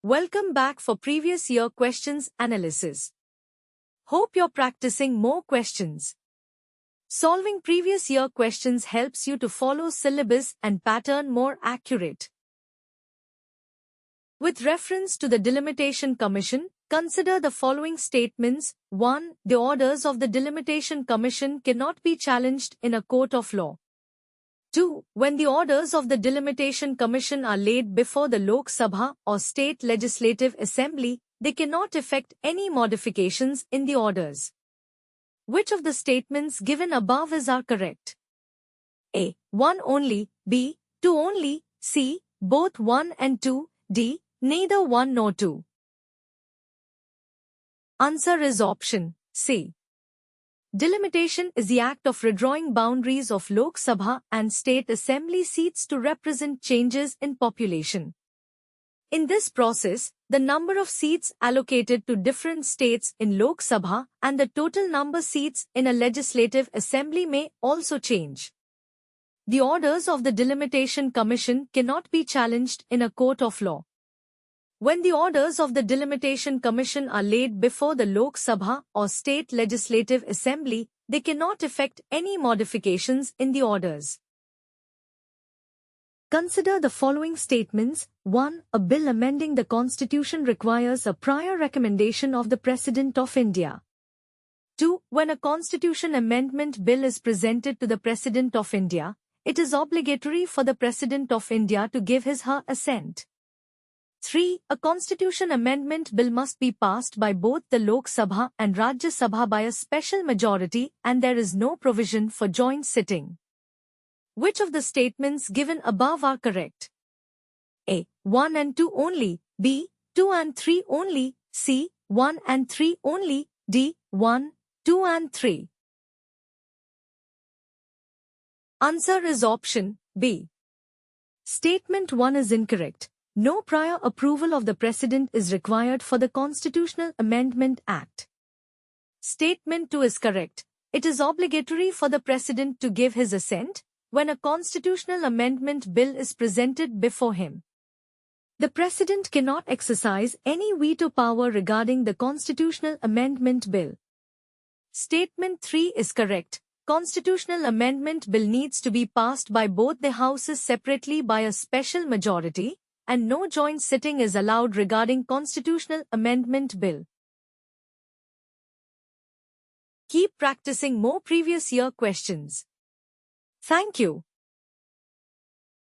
Welcome back for previous year questions analysis. Hope you're practicing more questions. Solving previous year questions helps you to follow syllabus and pattern more accurate. With reference to the Delimitation Commission, consider the following statements. 1. The orders of the Delimitation Commission cannot be challenged in a court of law. 2. When the orders of the Delimitation Commission are laid before the Lok Sabha or State Legislative Assembly, they cannot effect any modifications in the orders. Which of the statements given above are correct? A. 1 only, B. 2 only, C. Both 1 and 2, D. Neither 1 nor 2. Answer is option C. Delimitation is the act of redrawing boundaries of Lok Sabha and State Assembly seats to represent changes in population. In this process, the number of seats allocated to different states in Lok Sabha and the total number seats in a legislative assembly may also change. The orders of the Delimitation Commission cannot be challenged in a court of law. When the orders of the Delimitation Commission are laid before the Lok Sabha or State Legislative Assembly, they cannot effect any modifications in the orders. Consider the following statements. 1. A bill amending the Constitution requires a prior recommendation of the President of India. 2. When a Constitution Amendment Bill is presented to the President of India, it is obligatory for the President of India to give his/her assent. 3. A Constitution Amendment Bill must be passed by both the Lok Sabha and Rajya Sabha by a special majority and there is no provision for joint sitting. Which of the statements given above are correct? A. 1 and 2 only, B. 2 and 3 only, C. 1 and 3 only, D. 1, 2 and 3. Answer is option B. Statement 1 is incorrect. No prior approval of the President is required for the Constitutional Amendment Act. Statement 2 is correct. It is obligatory for the President to give his assent when a constitutional amendment bill is presented before him. The President cannot exercise any veto power regarding the Constitutional Amendment Bill. Statement 3 is correct. Constitutional Amendment Bill needs to be passed by both the houses separately by a special majority, and no joint sitting is allowed regarding Constitutional Amendment Bill. Keep practicing more previous year questions. Thank you.